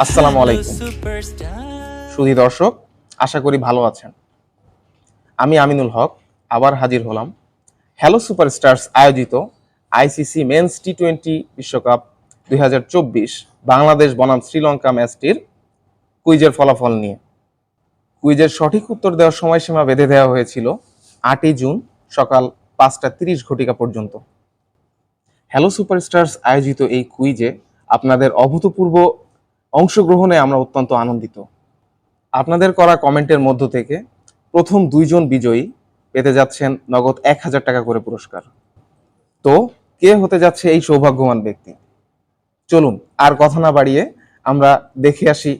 আসসালামু আলাইকুম সুধী দর্শক, আশা করি ভালো আছেন। আমি আমিনুল হক আবার হাজির হলাম হ্যালো সুপারস্টার্স আয়োজিত আইসিসি মেন্স টি-20 বিশ্বকাপ 2024 বাংলাদেশ বনাম শ্রীলঙ্কা ম্যাচটির কুইজের ফলাফল নিয়ে। কুইজের সঠিক উত্তর দেওয়ার সময়সীমা বেঁধে দেওয়া হয়েছিল 8ই জুন সকাল 5:30 পর্যন্ত। হ্যালো সুপারস্টার্স আয়োজিত এই কুইজে আপনাদের অভূতপূর্ব অংশগ্রহণে আমরা অত্যন্ত আনন্দিত। আপনাদের করা কমেন্টের মধ্য থেকে প্রথম 2 জন বিজয়ী পেতে যাচ্ছেন নগদ 1000 টাকা করে পুরস্কার। তো কে হতে যাচ্ছে এই সৌভাগ্যবান ব্যক্তি? চলুন আর কথা না বাড়িয়ে আমরা দেখে আসি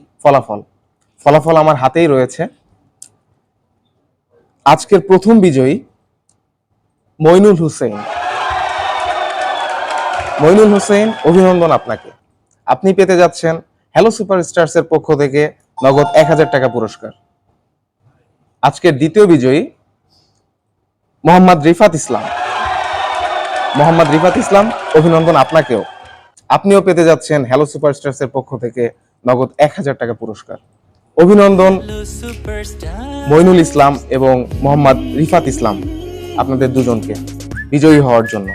ফলাফল আমার হাতেই রয়েছে। আজকের প্রথম বিজয়ী মইনুল হোসেন, অভিনন্দন আপনাকে। আপনি পেতে যাচ্ছেন হ্যালো সুপারস্টার্স এর পক্ষ থেকে নগদ 1000 টাকা পুরস্কার। আজকের দ্বিতীয় বিজয়ী মোহাম্মদ রিফাত ইসলাম, অভিনন্দন আপনাকেও। আপনিও পেতে যাচ্ছেন হ্যালো সুপারস্টার্স এর পক্ষ থেকে নগদ 1000 টাকা পুরস্কার। অভিনন্দন মইনুল ইসলাম এবং মোহাম্মদ রিফাত ইসলাম, আপনাদের দুজনকে বিজয়ী হওয়ার জন্য।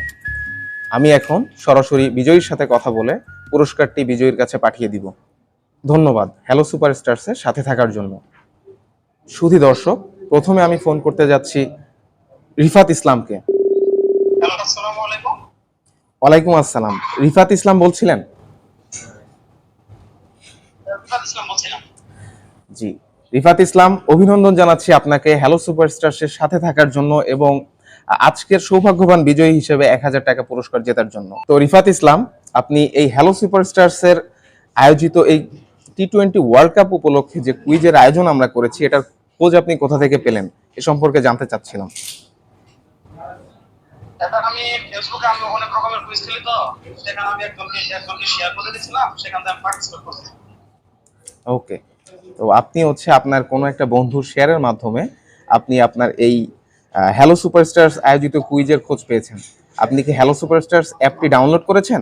আমি এখন সরাসরি বিজয়ীর সাথে কথা বলে পুরস্কারটি বিজয়ীর কাছে পাঠিয়ে দিব। ধন্যবাদ হ্যালো সুপারস্টার্স এর সাথে থাকার জন্য। সুধী দর্শক, প্রথমে আমি ফোন করতে যাচ্ছি রিফাত ইসলামকে। ওয়ালাইকুম আসসালাম। রিফাত ইসলাম বলছিলেন? জি, রিফাত ইসলাম, অভিনন্দন জানাচ্ছি আপনাকে হ্যালো সুপারস্টার্স এর সাথে থাকার জন্য এবং আজকের সৌভাগ্যবান বিজয়ী হিসেবে 1000 টাকা পুরস্কার জেতার জন্য। তো রিফাত ইসলাম, আপনি এই হ্যালো সুপারস্টার্স এর আয়োজিত এই টি-20 ওয়ার্ল্ড কাপ উপলক্ষে যে কুইজের আয়োজন আমরা করেছি, এটার খোঁজ আপনি কোথা থেকে পেলেন এ সম্পর্কে জানতে চাচ্ছিলাম। এটা আমি ফেসবুকে অনেক রকমের কুইজ খেলি, তো সেখানে আমি একজনকে শেয়ার করে দিয়েছিলাম, সেখান থেকে আমি পার্টিসিপেট করছি। ওকে, তো আপনি আপনার কোনো একটা বন্ধুর শেয়ারের মাধ্যমে আপনি আপনার এই হ্যালো সুপারস্টার্স আয়োজিত কুইজের খোঁজ পেয়েছেন। আপনি কি হ্যালো সুপারস্টার্স অ্যাপটি ডাউনলোড করেছেন?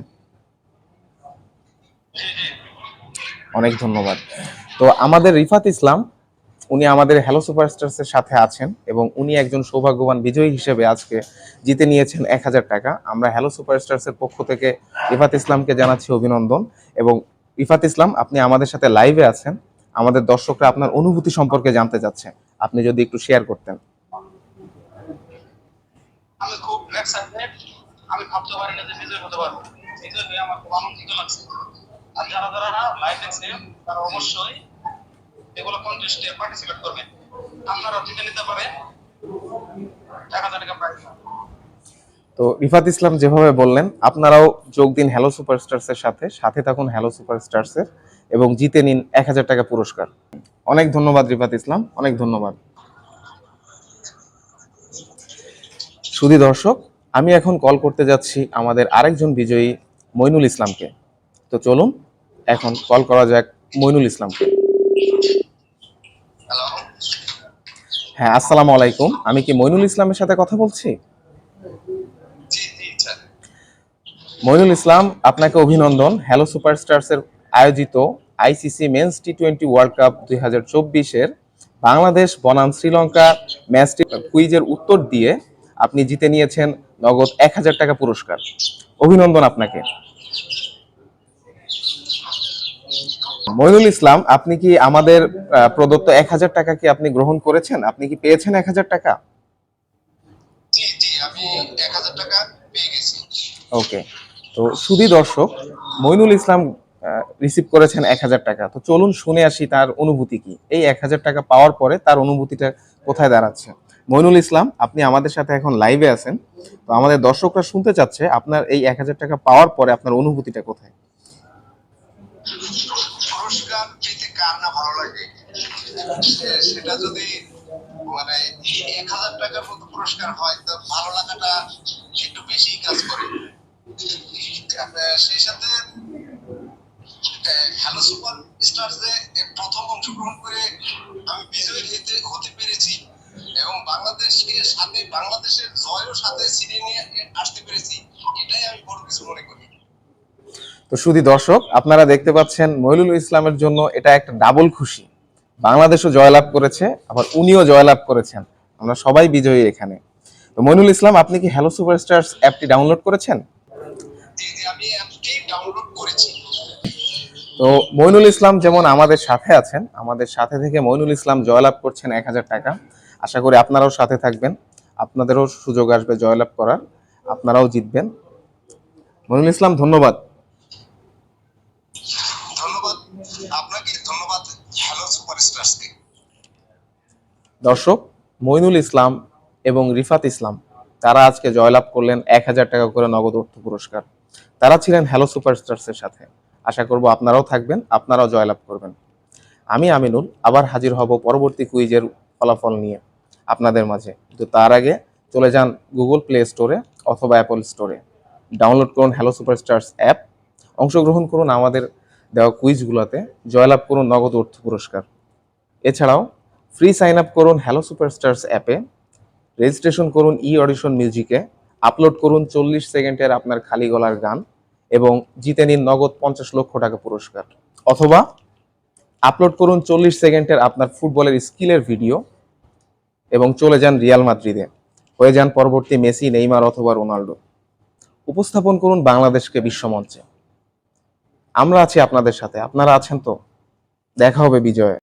অনেক ধন্যবাদ। তো আমাদের রিফাত ইসলাম, উনি আমাদের হ্যালো সুপারস্টার্স এর সাথে আছেন এবং উনি একজন সৌভাগ্যবান বিজয়ী হিসেবে আজকে জিতে নিয়েছেন 1000 টাকা। আমরা হ্যালো সুপারস্টার্স এর পক্ষ থেকে রিফাত ইসলামকে জানাচ্ছি অভিনন্দন। এবং রিফাত ইসলাম, আপনি আমাদের সাথে লাইভে আছেন, আমাদের দর্শকরা আপনার অনুভূতি সম্পর্কে জানতে চাচ্ছে, আপনি যদি একটু শেয়ার করতেন। আমি খুব এক্সাইটেড, আমি ভাবতে পারি না যে বিজয় হতে পারবো। বিজয় হয়ে আমার খুব আনন্দিত লাগছে। আর যারা যারা লাইভ দেখছেন তারা অবশ্যই এগুলো কন্টেস্টে পার্টিসিপেট করবেন, আপনারা জিতে নিতে পারেন 1000 টাকা প্রাইজ। তো রিফাত ইসলাম যেভাবে বললেন, আপনারাও যোগ দিন হ্যালো সুপারস্টার্স এর সাথে থাকুন হ্যালো সুপারস্টার্স এর এবং জিতে নিন 1000 টাকা পুরস্কার। অনেক ধন্যবাদ রিফাত ইসলাম, অনেক ধন্যবাদ। সুধী দর্শক, আমি এখন কল করতে যাচ্ছি আমাদের আরেকজন বিজয়ী মইনুল ইসলামকে। তো চলুন এখন কল করা যাক মইনুল ইসলামকে। হ্যাঁ, আসসালামু আলাইকুম। আমি কি মইনুল ইসলামের সাথে কথা বলছি? মইনুল ইসলাম, আপনাকে অভিনন্দন হ্যালো সুপারস্টার্স এর আয়োজিত আইসিসি মেন্স টি-20 ওয়ার্ল্ড কাপ 2024 এর বাংলাদেশ বনাম শ্রীলঙ্কা ম্যাচটি কুইজের উত্তর দিয়ে আপনি জিতে নিয়েছেন নগদ 1000 টাকা পুরস্কার। অভিনন্দন আপনাকে। মইনুল ইসলাম, আপনি কি আমাদের প্রদত্ত 1000 টাকা কি আপনি গ্রহণ করেছেন? আপনি কি পেয়েছেন 1000 টাকা? জি জি, আমি 1000 টাকা পেয়ে গেছি। ওকে, তো সুধী দর্শক, মইনুল ইসলাম রিসিভ করেছেন 1000 টাকা। তো চলুন শুনে আসি তার অনুভূতি কি, এই 1000 টাকা পাওয়ার পরে তার অনুভূতিটা কোথায় দাঁড়াচ্ছে। মইনুল ইসলাম, আপনি আমাদের সাথে এখন লাইভে আছেন, তো আমাদের দর্শকরা শুনতে চাচ্ছে আপনার এই 1000 টাকা পাওয়ার পরে আপনার অনুভূতিটা কোথায়। পুরস্কার পেতে কার না ভালো লাগে, সেটা যদি মানে 1000 টাকার মতো পুরস্কার হয় তো ভালো লাগাটা একটু বেশি কাজ করে। সেই সাথে হ্যালো সুপার স্টার্সে প্রথম অংশগ্রহণ করে আমি বিজয়ী হতে পেরেছি এবং বাংলাদেশের জয়ের সাথে ছিনিয়ে নিয়ে আসতে পেরেছি, এটাই আমি বড় কিছু মনে করি। তো শুধু দর্শক, আপনারা দেখতে পাচ্ছেন মইনুল ইসলামের জন্য এটা একটা ডাবল খুশি। বাংলাদেশও জয়লাভ করেছে, আবার উনিও জয়লাভ করেছেন। আমরা সবাই বিজয়ী এখানে। তো মইনুল ইসলাম, আপনি কি হ্যালো সুপারস্টারস অ্যাপটি ডাউনলোড করেছেন? জি জি, আমি অ্যাপটি ডাউনলোড করেছি। তো মইনুল ইসলাম যেমন আমাদের সাথে আছেন, আমাদের সাথে থেকে মইনুল ইসলাম জয়লাভ করছেন 1000 টাকা। আশা করি আপনারাও সাথে থাকবেন, আপনাদেরও সুযোগ আসবে জয়লাভ করার, আপনারাও জিতবেন। মইনুল ইসলাম, ধন্যবাদ। ধন্যবাদ আপনাকে, ধন্যবাদ হ্যালো সুপারস্টারসকে। দর্শক, মইনুল ইসলাম এবং রিফাত ইসলাম তারা আজকে জয়লাভ করলেন 1000 টাকা করে নগদ অর্থ পুরস্কার। তারা ছিলেন হ্যালো সুপারস্টারসের সাথে। আশা করব আপনারাও থাকবেন, আপনারাও জয়লাভ করবেন। আমি আমিনুল আবার হাজির হব পরবর্তী কুইজের ফলাফল নিয়ে আপনাদের মাঝে। কিন্তু তার আগে চলে যান গুগল প্লে স্টোরে অথবা অ্যাপল স্টোরে, ডাউনলোড করুন হ্যালো সুপারস্টারস অ্যাপ, অংশগ্রহণ করুন আমাদের দেওয়া কুইজগুলোতে, জয়লাভ করুন নগদ অর্থ পুরস্কার। এছাড়াও ফ্রি সাইন আপ করুন হ্যালো সুপারস্টারস অ্যাপে, রেজিস্ট্রেশন করুন অডিশন মিউজিকে, আপলোড করুন 40 সেকেন্ডের আপনার খালি গলার গান এবং জিতে নিন নগদ 50 লক্ষ টাকা পুরস্কার। অথবা আপলোড করুন 40 সেকেন্ডের আপনার ফুটবলের স্কিলের ভিডিও এবং চলে যান রিয়াল মাদ্রিদে, হয়ে যান পরবর্তী মেসি, নেইমার অথবা রোনাল্ডো। উপস্থাপন করুন বাংলাদেশকে বিশ্বমঞ্চে। আমরা আছি আপনাদের সাথে, আপনারা আছেন তো? দেখা হবে বিজয়ে।